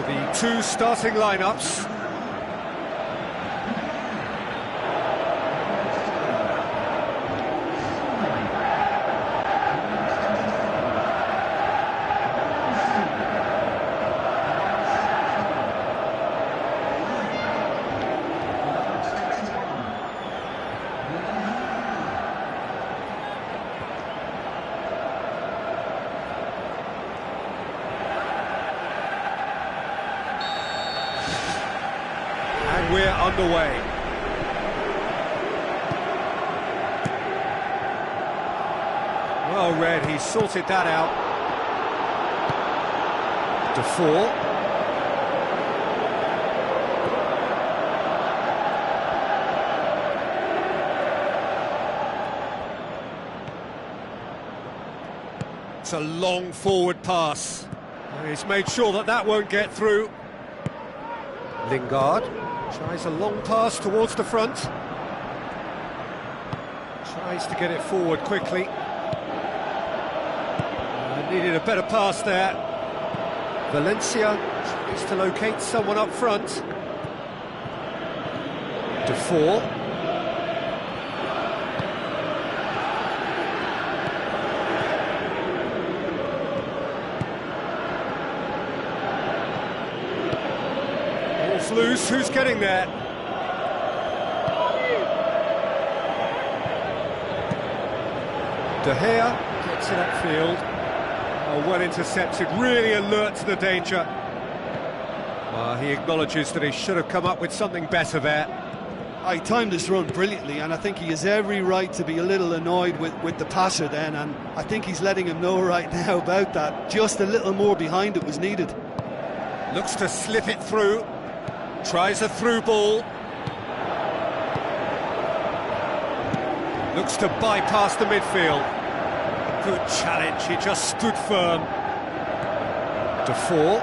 The two starting lineups. We're underway. Well read, he sorted that out. Defoe. It's a long forward pass. He's made sure that that won't get through. Lingard. Tries a long pass towards the front. Tries to get it forward quickly. Needed a better pass there. Valencia tries to locate someone up front. Defoe. Loose, who's getting there? De Gea gets it upfield. Oh, well intercepted, really alert to the danger. He acknowledges that he should have come up with something better there. He timed this run brilliantly, and I think he has every right to be a little annoyed with the passer then, and I think he's letting him know right now about that. Just a little more behind it was needed. Looks to slip it through. Tries a through ball. Looks to bypass the midfield. Good challenge, he just stood firm. Defoe.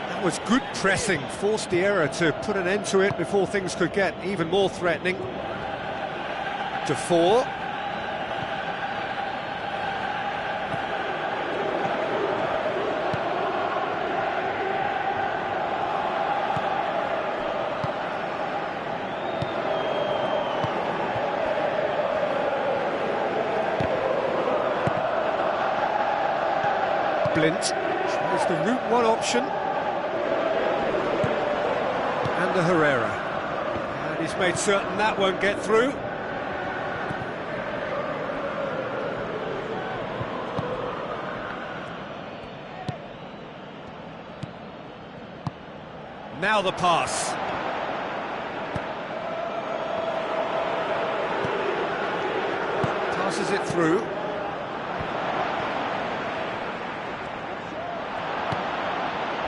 That was good pressing, forced the error to put an end to it before things could get even more threatening. Defoe. Blint tries the route one option. And the Herrera. And he's made certain that won't get through. Now the pass. Passes it through.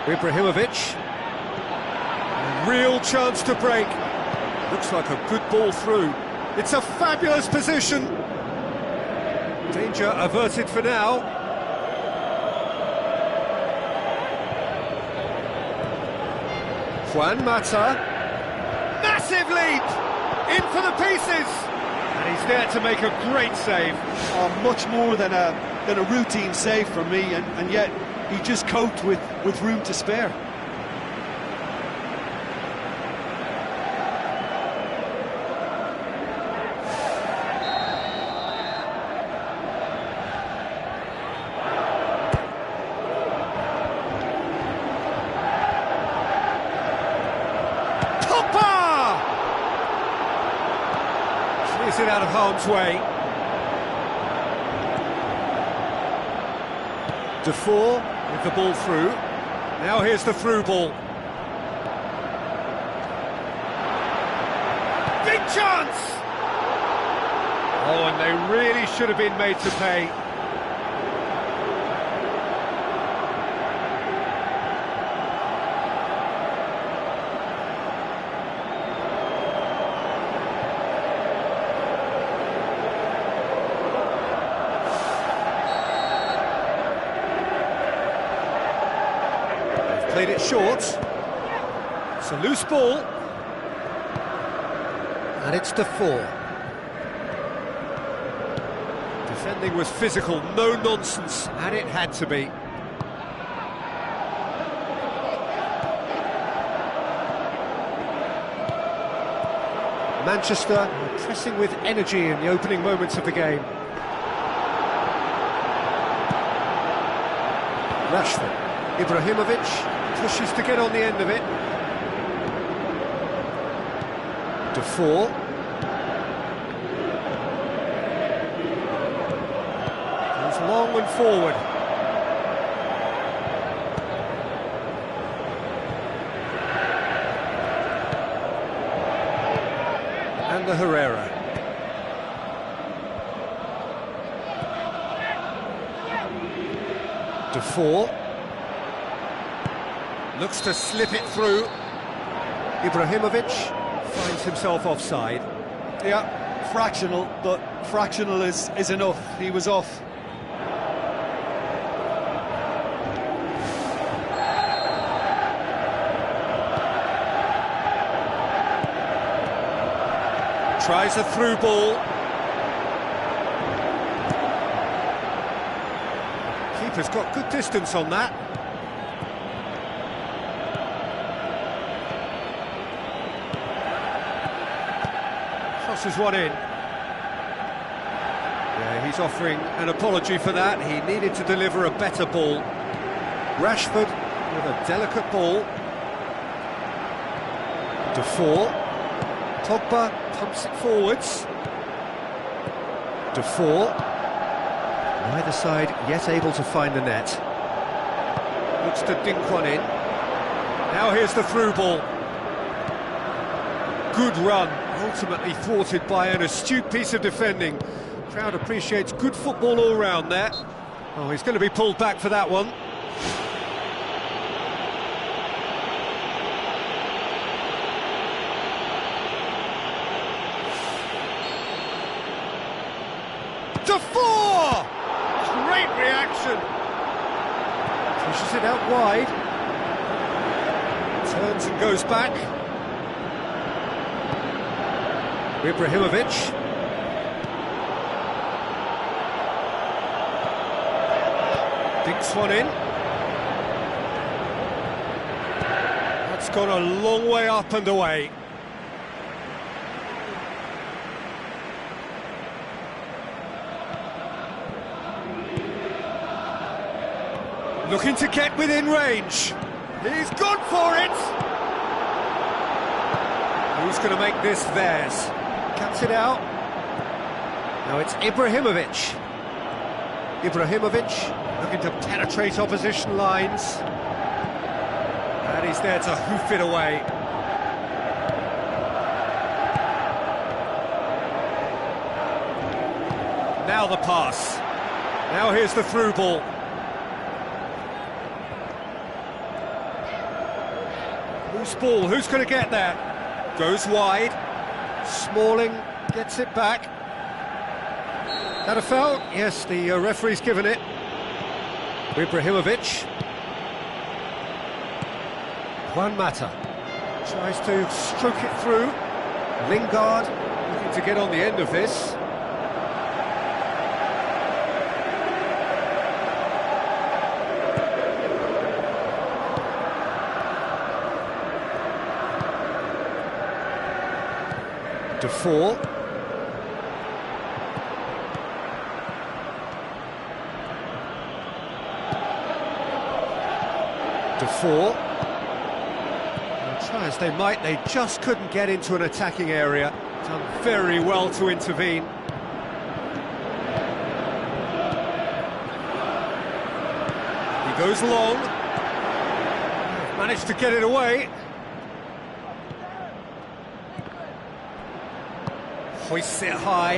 Ibrahimovic. Real chance to break. Looks like a good ball through. It's a fabulous position. Danger averted for now. Juan Mata. Massive leap! In for the pieces! And he's there to make a great save. Much more than a routine save for me, and yet he just coped with room to spare. Clears it out of harm's way. Defoe with the ball through. Now here's the through ball. Big chance! Oh, and they really should have been made to pay. Played it short. It's a loose ball. And it's Defoe. Defending was physical, no nonsense, and it had to be. Manchester pressing with energy in the opening moments of the game. Rashford, Ibrahimovic pushes to get on the end of it. Defoe. Goes long and forward. And the Herrera. Defoe looks to slip it through. Ibrahimovic finds himself offside. Yeah, fractional, but fractional is enough. He was off. Tries a through ball. Keeper's got good distance on that. Crosses one in. Yeah, he's offering an apology for that. He needed to deliver a better ball. Rashford with a delicate ball. Defoe. Pogba pumps it forwards. Defoe. Neither side yet able to find the net. Looks to dink one in. Now here's the through ball. Good run, ultimately thwarted by an astute piece of defending. Crowd appreciates good football all round there. Oh, he's going to be pulled back for that one. Defoe! Great reaction. Pushes it out wide. Turns and goes back. Ibrahimovic. Dinks one in. That's gone a long way up and away. Looking to get within range. He's gone for it! Who's going to make this theirs? Cuts it out. Now it's Ibrahimovic. Ibrahimovic looking to penetrate opposition lines. And he's there to hoof it away. Now the pass. Now here's the through ball. Loose ball, who's going to get there? Goes wide. Smalling gets it back. That a foul? Yes, the referee's given it. Ibrahimovic. Juan Mata tries to stroke it through. Lingard looking to get on the end of this. Defoe. Defoe. Try as they might, they just couldn't get into an attacking area. Done very well to intervene. He goes long. Managed to get it away. Hoists it high.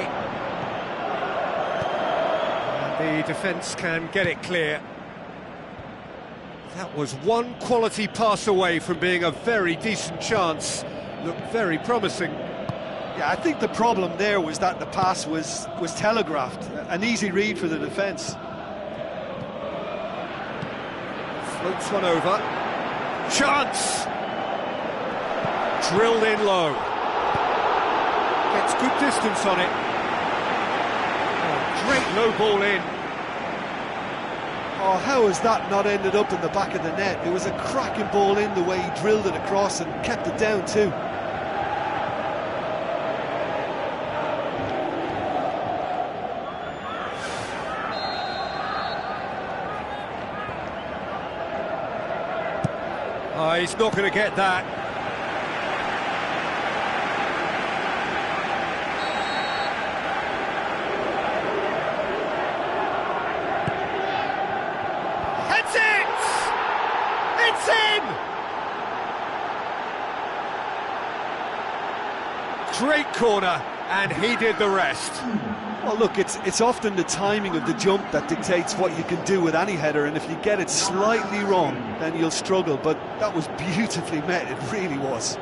And the defence can get it clear. That was one quality pass away from being a very decent chance. Looked very promising. Yeah, I think the problem there was that the pass was telegraphed. An easy read for the defence. Floats one over. Chance! Drilled in low. Gets good distance on it. Oh, Great low ball in. Oh, how has that not ended up in the back of the net? It was a cracking ball in the way he drilled it across and kept it down too. Oh, he's not going to get that. Heads it! It's in! Great corner, and he did the rest. Well, look, it's often the timing of the jump that dictates what you can do with any header, and if you get it slightly wrong, then you'll struggle. But that was beautifully met, it really was.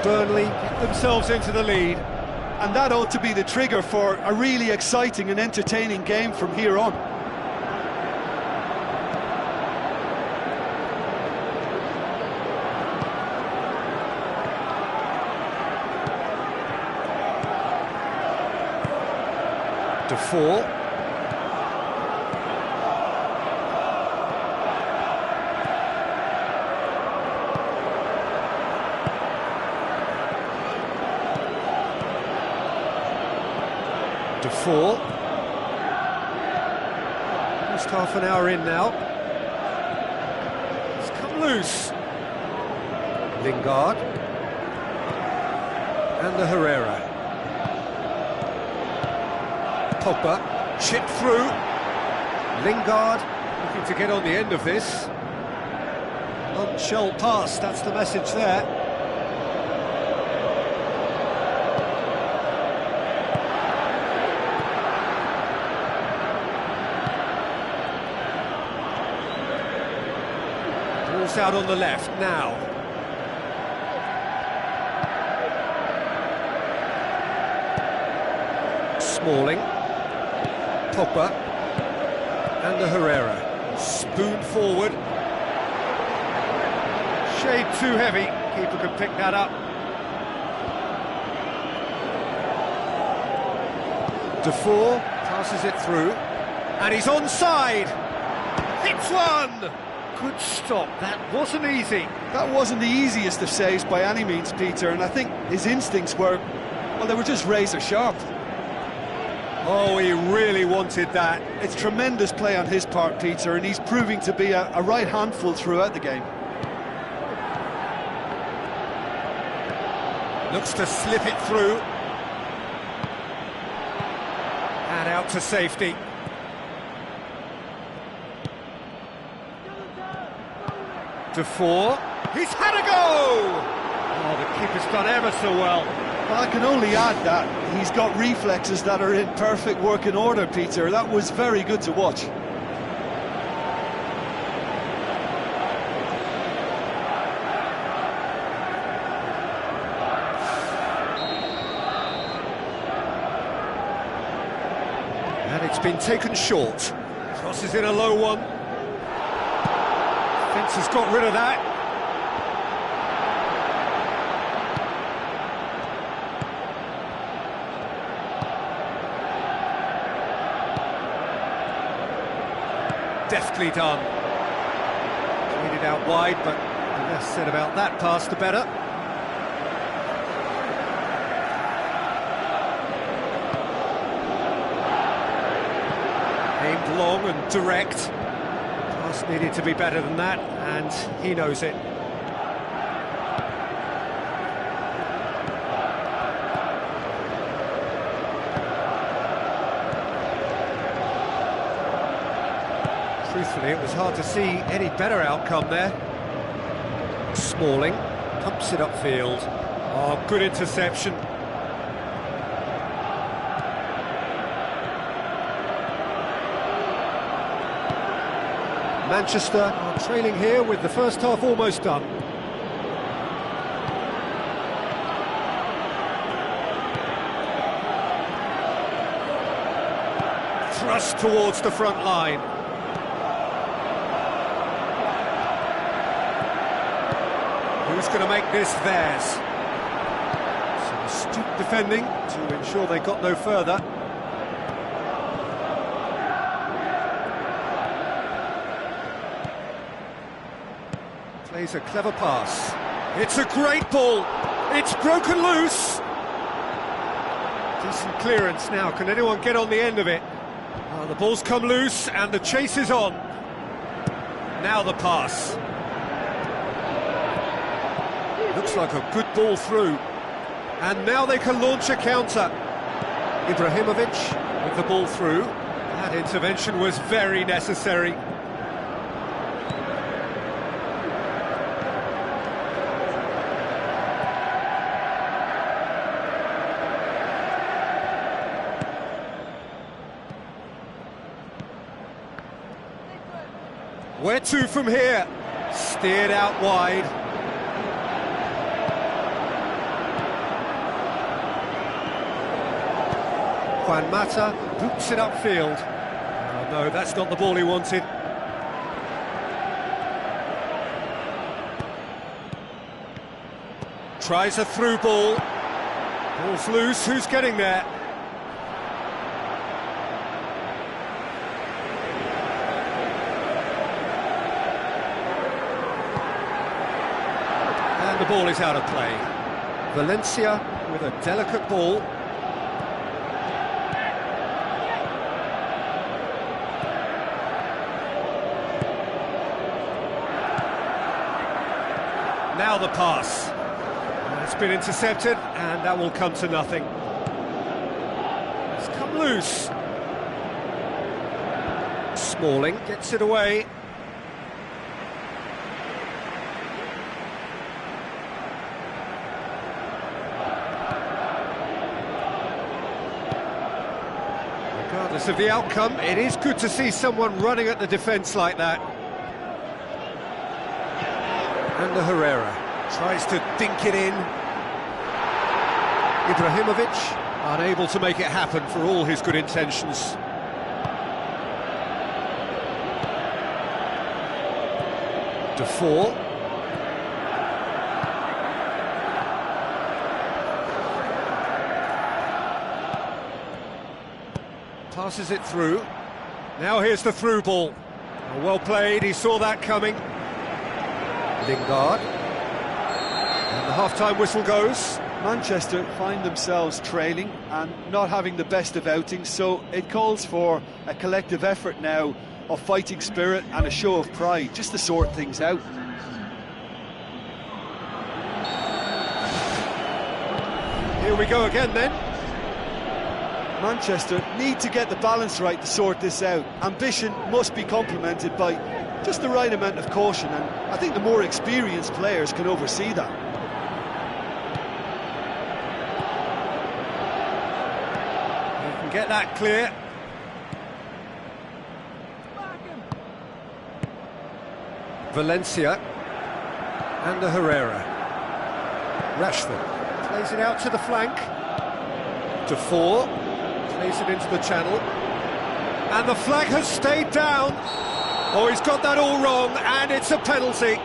Burnley get themselves into the lead. And that ought to be the trigger for a really exciting and entertaining game from here on. Defour. Defour. Almost half an hour in now. It's come loose. Lingard. And the Herrera. Pogba. Chipped through. Lingard looking to get on the end of this. Non-shell pass, that's the message there. Ball's out on the left now. Smalling. Pogba. And the Herrera. Spoon forward. Shade too heavy. Keeper can pick that up. Defour passes it through. And he's onside. Hits one! Good stop, that wasn't easy. That wasn't the easiest of saves by any means, Peter, and I think his instincts were, well, they were just razor sharp. Oh, he really wanted that. It's tremendous play on his part, Peter, and he's proving to be a right handful throughout the game. Looks to slip it through. And out to safety. Defour, he's had a go! Oh, the keeper's done ever so well. Well, I can only add that he's got reflexes that are in perfect working order, Peter. That was very good to watch. And it's been taken short. Crosses in a low one. Fence has got rid of that. Deftly done. Played it out wide, but the less said about that pass, the better. Aimed long and direct. Pass needed to be better than that, and he knows it. Truthfully, it was hard to see any better outcome there. Smalling pumps it upfield. Oh, good interception. Manchester are trailing here with the first half almost done. thrust towards the front line. Who's going to make this theirs? Some astute defending to ensure they got no further. Plays a clever pass. It's a great ball. It's broken loose. Decent clearance now. Can anyone get on the end of it? Oh, the ball's come loose and the chase is on. Now the pass. Looks like a good ball through. And now they can launch a counter. Ibrahimovic with the ball through. That intervention was very necessary. Where to from here? Steered out wide. Juan Mata boots it upfield. Oh no, that's not the ball he wanted. Tries a through ball. Ball's loose, who's getting there? And the ball is out of play. Valencia with a delicate ball. Now the pass. It's been intercepted, and that will come to nothing. It's come loose. Smalling gets it away. Regardless of the outcome, it is good to see someone running at the defence like that. And the Herrera tries to dink it in. Ibrahimovic unable to make it happen for all his good intentions. Defour. Passes it through. Now here's the through ball. Well played, he saw that coming. Lingard. And the half-time whistle goes. Manchester find themselves trailing and not having the best of outings, so it calls for a collective effort now of fighting spirit and a show of pride, just to sort things out. Here we go again then. Manchester need to get the balance right to sort this out. Ambition must be complemented by just the right amount of caution, and I think the more experienced players can oversee that. You can get that clear. Valencia and the Herrera. Rashford plays it out to the flank. Defour plays it into the channel. And the flag has stayed down. Oh, he's got that all wrong, and it's a penalty.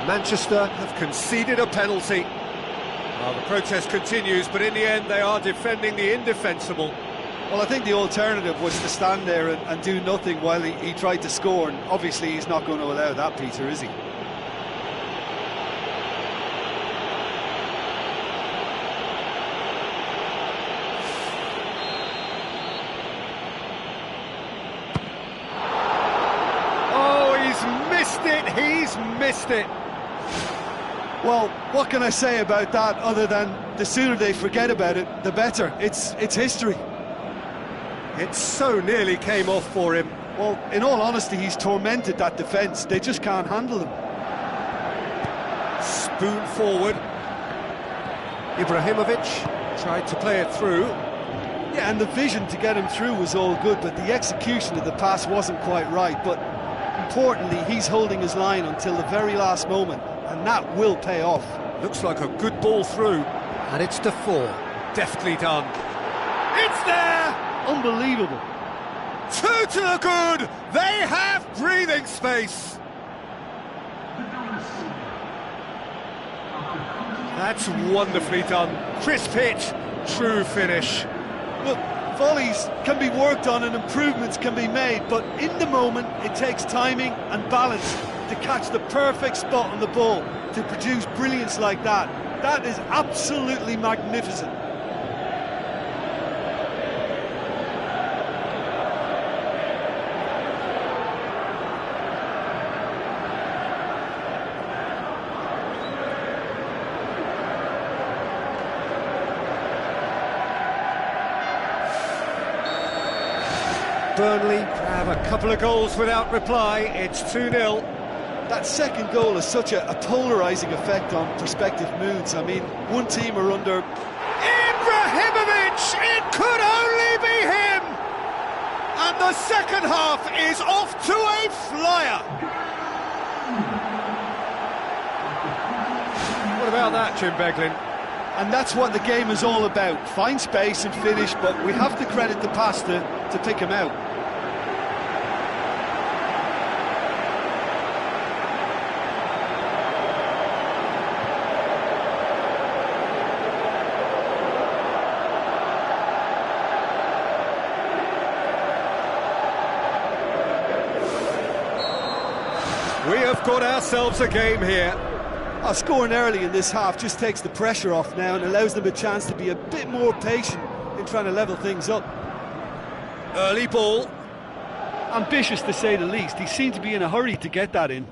Manchester have conceded a penalty. Well, the protest continues, but in the end they are defending the indefensible. Well, I think the alternative was to stand there and do nothing while he tried to score, and obviously he's not going to allow that, Peter, is he? He's missed it. Well, what can I say about that other than the sooner they forget about it, the better. It's history. It so nearly came off for him. Well, in all honesty, he's tormented that defence. They just can't handle him. Spoon forward. Ibrahimovic tried to play it through. Yeah, and the vision to get him through was all good, but the execution of the pass wasn't quite right. But importantly, he's holding his line until the very last moment, and that will pay off. Looks like a good ball through, and it's Defour. Deftly done. It's there! Unbelievable. Two to the good. They have breathing space. That's wonderfully done. Crisp hit, true finish. Look, volleys can be worked on and improvements can be made, but in the moment it takes timing and balance to catch the perfect spot on the ball to produce brilliance like that. That is absolutely magnificent. Burnley have a couple of goals without reply. It's 2-0. That second goal has such a polarising effect on prospective moods. I mean, one team are under... Ibrahimovic! It could only be him! And the second half is off to a flyer! What about that, Jim Beglin? And that's what the game is all about. Find space and finish, but we have to credit the pass to pick him out. We have got ourselves a game here. Scoring early in this half just takes the pressure off now and allows them a chance to be a bit more patient in trying to level things up. Early ball. Ambitious to say the least. He seemed to be in a hurry to get that in.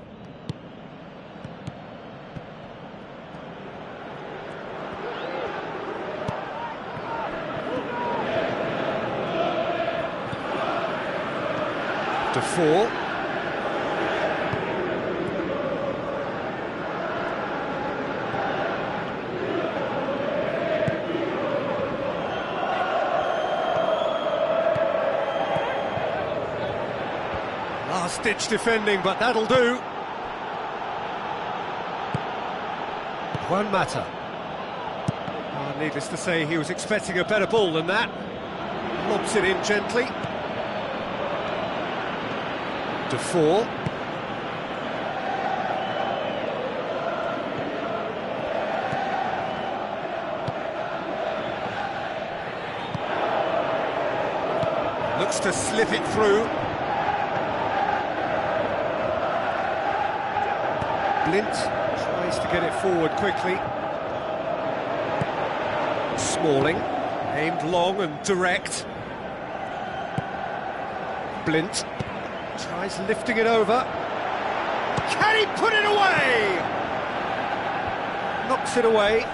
Defoe. Last-ditch defending, but that'll do. Won't matter. Oh, needless to say, he was expecting a better ball than that. Lobs it in gently. Defoe. Looks to slip it through. Blint tries to get it forward quickly. Smalling, aimed long and direct. Blint tries lifting it over. Can he put it away? Knocks it away.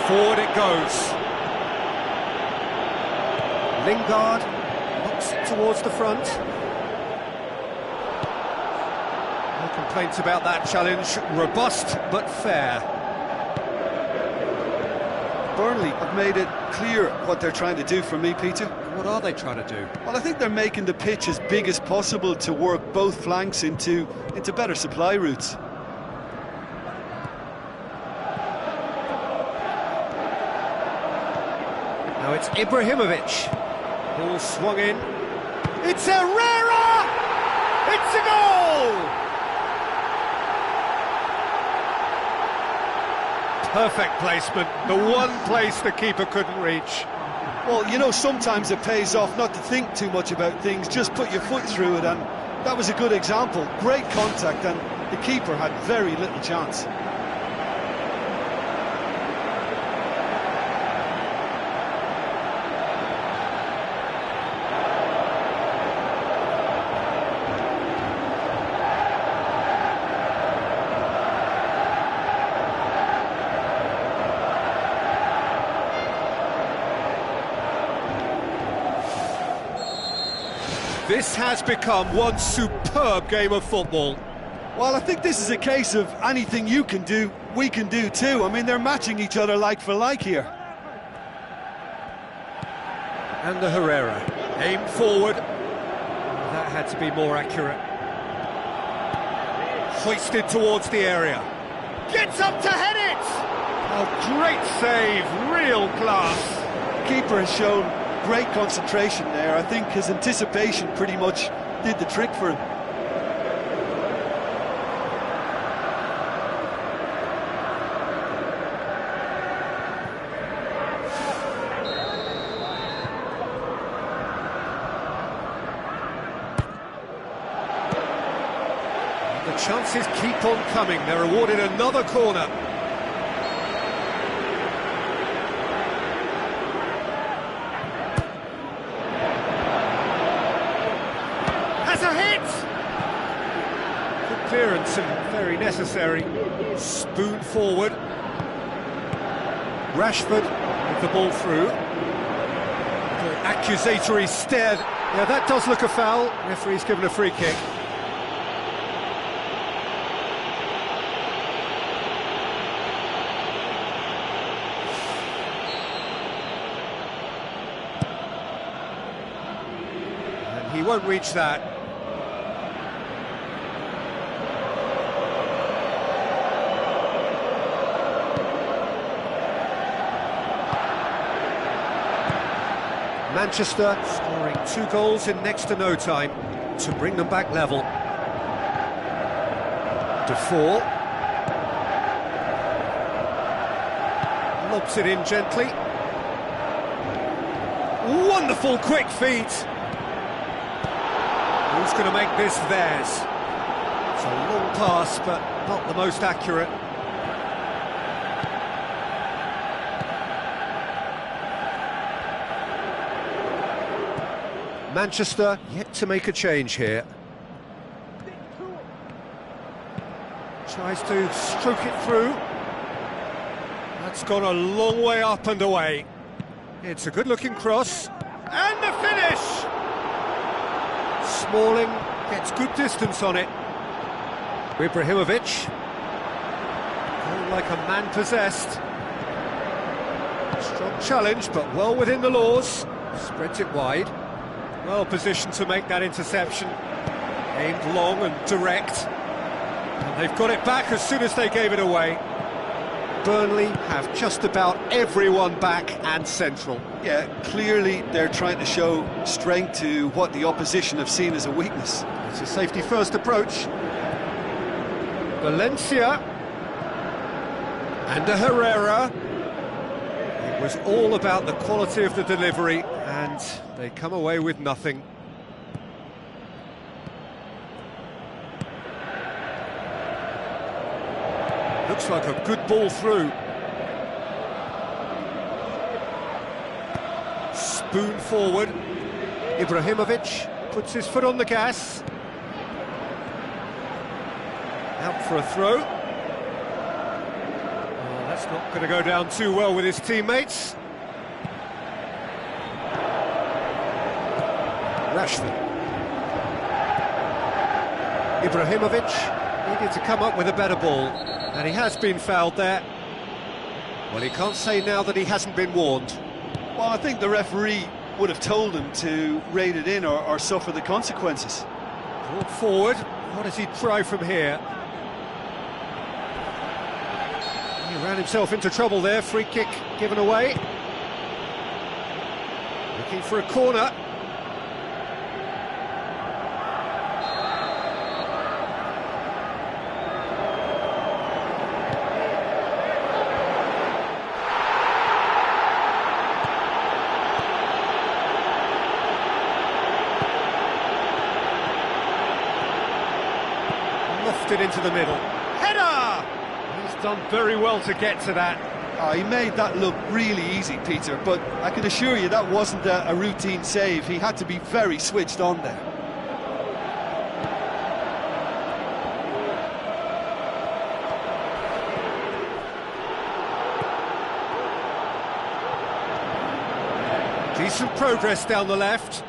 Forward it goes. Lingard knocks it towards the front. No complaints about that challenge. Robust but fair. Burnley have made it clear what they're trying to do for me, Peter. What are they trying to do? Well, I think they're making the pitch as big as possible to work both flanks into better supply routes. Now it's Ibrahimovic. Ball swung in. It's Herrera! It's a goal! Perfect placement, the one place the keeper couldn't reach. Well, you know, sometimes it pays off not to think too much about things, just put your foot through it, and that was a good example. Great contact, and the keeper had very little chance. This has become one superb game of football. Well, I think this is a case of anything you can do, we can do too. I mean, they're matching each other like for like here. And the Herrera, aimed forward. That had to be more accurate. Hoisted towards the area. Gets up to head it! Oh, great save, real class. Keeper has shown great concentration there. I think his anticipation pretty much did the trick for him. The chances keep on coming. They're awarded another corner. Has a hit! Good clearance and very necessary. Spoon forward. Rashford with the ball through. The accusatory stare. Yeah, that does look a foul. Referee's given a free kick. He won't reach that. Manchester scoring 2 goals in next to no time to bring them back level. Defoe lobs it in gently. Wonderful quick feet. Who's going to make this theirs? It's a long pass, but not the most accurate. Manchester yet to make a change here. Tries to stroke it through. That's gone a long way up and away. It's a good-looking cross. And the finish! Smalling gets good distance on it. Ibrahimovic. Going like a man possessed. Strong challenge, but well within the laws. Spreads it wide. Well positioned to make that interception. Aimed long and direct. And they've got it back as soon as they gave it away. Burnley have just about everyone back and central. Yeah, clearly they're trying to show strength to what the opposition have seen as a weakness. It's a safety-first approach. Valencia. And a Herrera. It was all about the quality of the delivery, and they come away with nothing. Looks like a good ball through. Spoon forward. Ibrahimovic puts his foot on the gas. Out for a throw. Oh, that's not going to go down too well with his teammates. Rashford. Ibrahimovic needed to come up with a better ball. And he has been fouled there. Well, he can't say now that he hasn't been warned. Well, I think the referee would have told him to rein it in or suffer the consequences. Brought forward. What does he try from here? He ran himself into trouble there. Free kick given away. Looking for a corner. Lofted into the middle. Header! He's done very well to get to that. Oh, he made that look really easy, Peter, but I can assure you that wasn't a routine save. He had to be very switched on there. Decent progress down the left.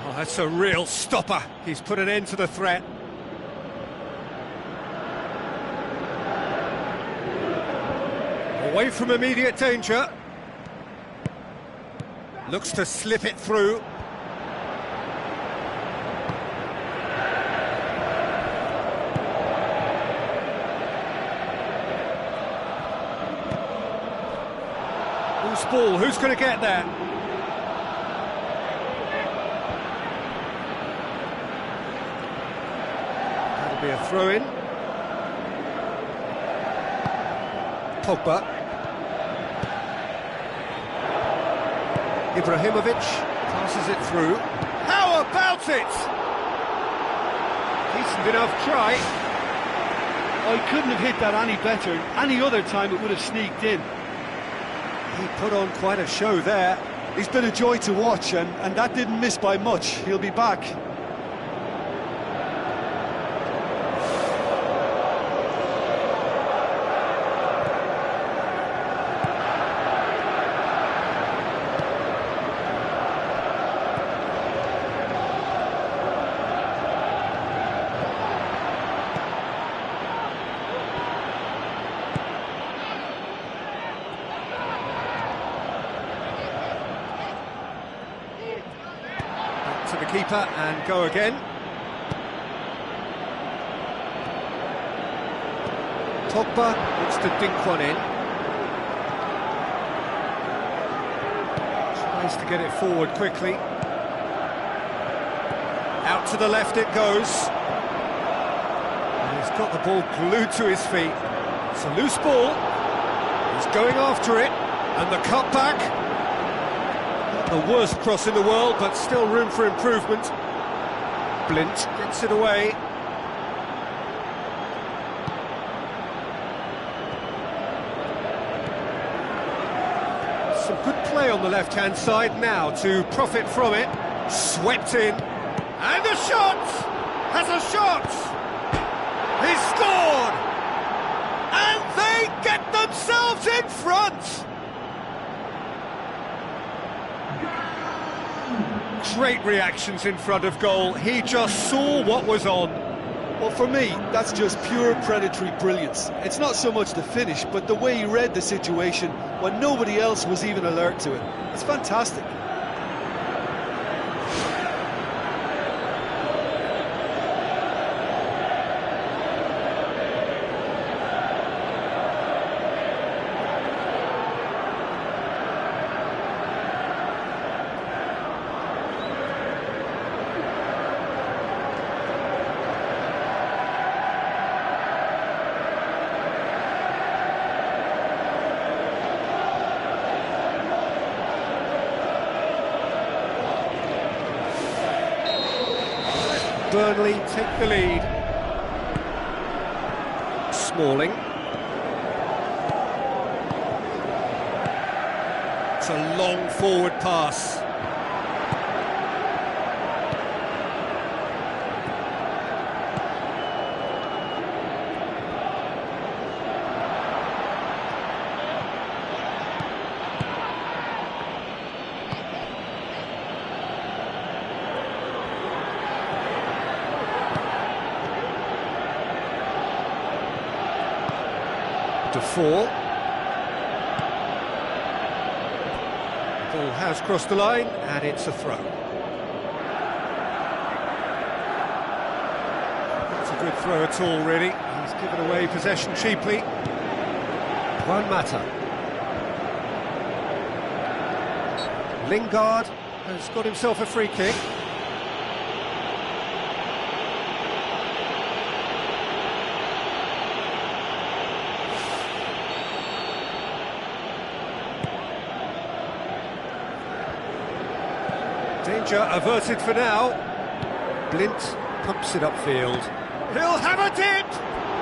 Oh, that's a real stopper. He's put an end to the threat. Away from immediate danger. Looks to slip it through. Loose ball, who's going to get there? That'll be a throw-in. Pogba. Ibrahimovic passes it through. How about it? Decent enough try. Oh, he couldn't have hit that any better. Any other time it would have sneaked in. He put on quite a show there. He's been a joy to watch, and that didn't miss by much. He'll be back. To the keeper and go again. Pogba looks to dink one in. Tries to get it forward quickly. Out to the left it goes. And he's got the ball glued to his feet. It's a loose ball. He's going after it. And the cutback. The worst cross in the world, but still room for improvement. Blint gets it away. Some good play on the left-hand side now to profit from it. Swept in. And a shot! Has a shot! He's scored! And they get themselves in front! Great reactions in front of goal. He just saw what was on. Well, for me, that's just pure predatory brilliance. It's not so much the finish, but the way he read the situation when nobody else was even alert to it. It's fantastic. Burnley take the lead. Smalling. It's a long forward pass. Ball has crossed the line and it's a throw. It's a good throw at all, really. He's given away possession cheaply. Juan Mata. Lingard has got himself a free kick. Danger averted for now. Blint pumps it upfield. He'll have a dip!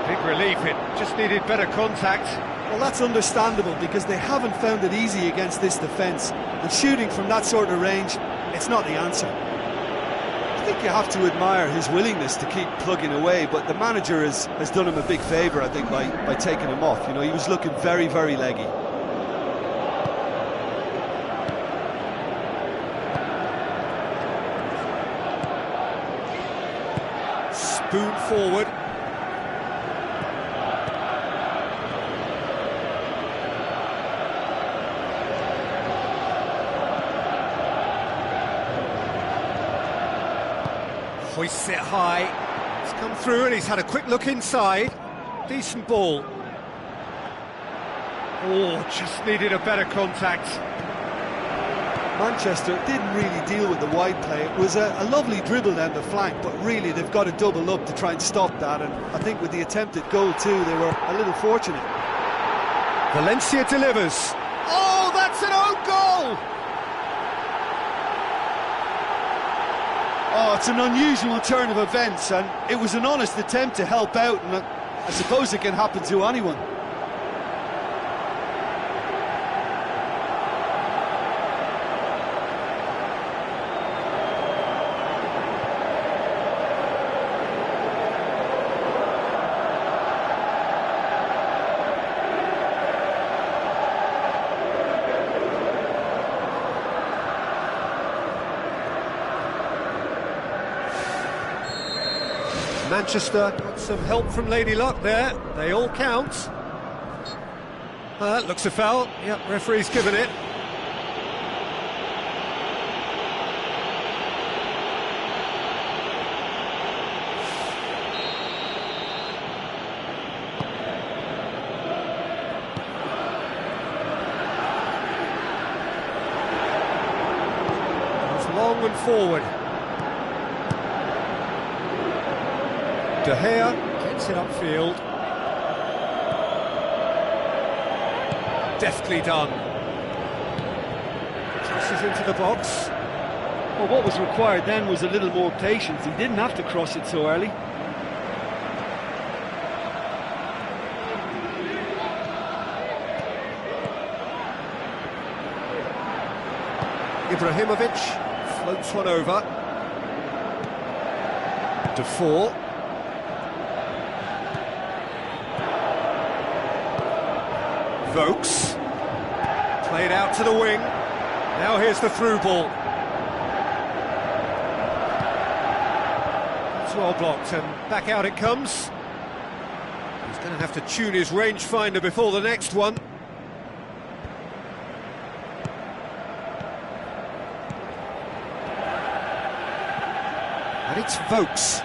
Big relief, it just needed better contact. Well, that's understandable because they haven't found it easy against this defence. And shooting from that sort of range, it's not the answer. I think you have to admire his willingness to keep plugging away, but the manager has done him a big favour, I think, by taking him off. You know, he was looking very, very leggy. Spoon forward. Hoists it high. It's come through and he's had a quick look inside. Decent ball. Oh, just needed a better contact. Manchester didn't really deal with the wide play. It was a lovely dribble down the flank, but really they've got to double up to try and stop that, and I think with the attempted goal too, they were a little fortunate. Valencia delivers. Oh, that's an own goal! Oh, it's an unusual turn of events, and it was an honest attempt to help out, and I suppose it can happen to anyone. Manchester got some help from Lady Luck there. They all count. That looks a foul. Yep, referee's given it. It's long and forward. De Gea gets it upfield. Deftly done. Crosses into the box. Well, what was required then was a little more patience. He didn't have to cross it so early. Ibrahimovic floats one over. Defoe. Vokes, played out to the wing. Now here's the through ball. It's well blocked, and back out it comes. He's going to have to tune his rangefinder before the next one. And it's Vokes.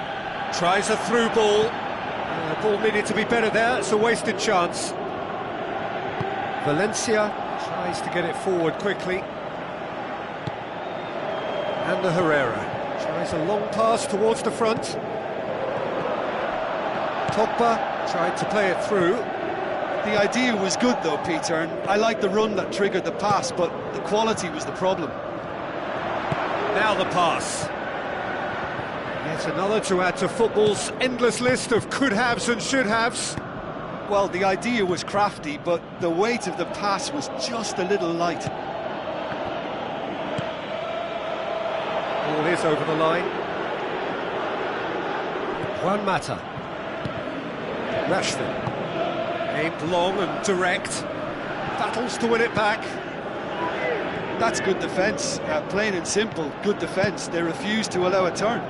Tries a through ball. The ball needed to be better there. It's a wasted chance. Valencia tries to get it forward quickly. And the Herrera tries a long pass towards the front. Pogba tried to play it through. The idea was good though, Peter, and I like the run that triggered the pass, but the quality was the problem. Now the pass. Yet another to add to football's endless list of could-haves and should-haves. Well, the idea was crafty, but the weight of the pass was just a little light. Ball is over the line. Juan Mata. Rashford. Aimed long and direct. Battles to win it back. That's good defence. Plain and simple, good defence. They refused to allow a turn.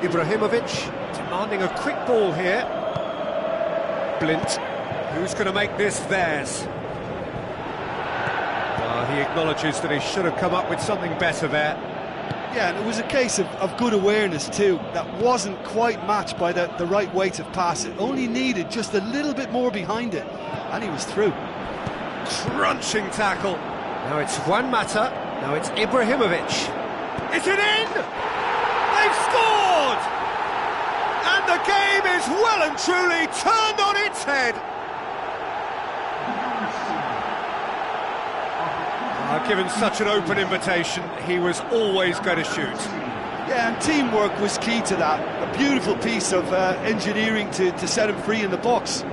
Ibrahimovic demanding a quick ball here. Blint, who's going to make this theirs? He acknowledges that he should have come up with something better there. Yeah, and it was a case of good awareness too. That wasn't quite matched by the right weight of pass. It only needed just a little bit more behind it, and he was through. Crunching tackle. Now it's Juan Mata, now it's Ibrahimovic. Is it in? They've scored! And the game is well and truly turned on its head. Given such an open invitation, he was always going to shoot. Yeah, and teamwork was key to that. A beautiful piece of engineering to set him free in the box.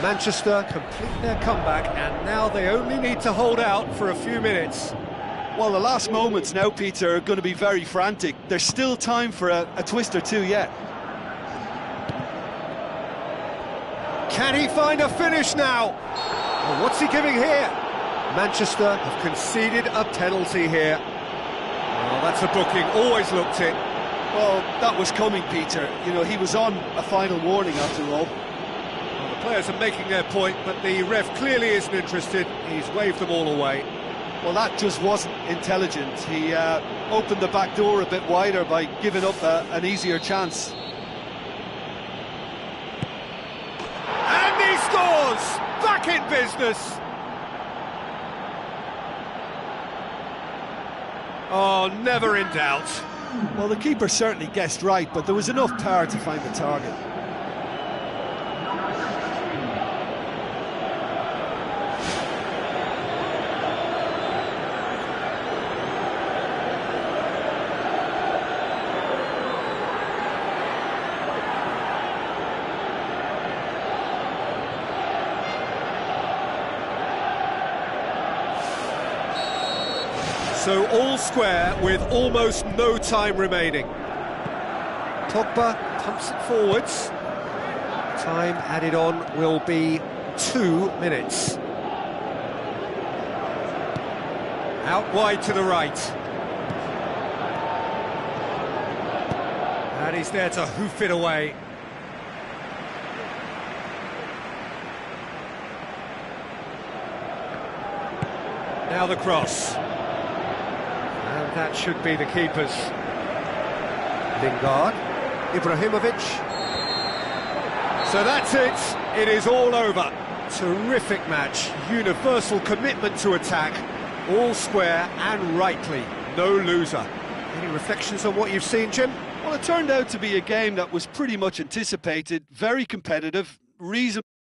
Manchester complete their comeback, and now they only need to hold out for a few minutes. Well, the last moments now, Peter, are going to be very frantic. There's still time for a twist or two yet. Can he find a finish now? Oh, what's he giving here? Manchester have conceded a penalty here. Oh, that's a booking, always looked it. Well, that was coming, Peter. You know, he was on a final warning after all. Well, the players are making their point, but the ref clearly isn't interested. He's waved them all away. Well, that just wasn't intelligent. He opened the back door a bit wider by giving up an easier chance. And he scores! Back in business! Oh, never in doubt. Well, the keeper certainly guessed right, but there was enough power to find the target. So all square with almost no time remaining. Pogba pumps it forwards. Time added on will be 2 minutes. Out wide to the right. And he's there to hoof it away. Now the cross. And that should be the keepers. Lingard, Ibrahimovic. So that's it. It is all over. Terrific match. Universal commitment to attack. All square and rightly. No loser. Any reflections on what you've seen, Jim? Well, it turned out to be a game that was pretty much anticipated. Very competitive. Reasonable.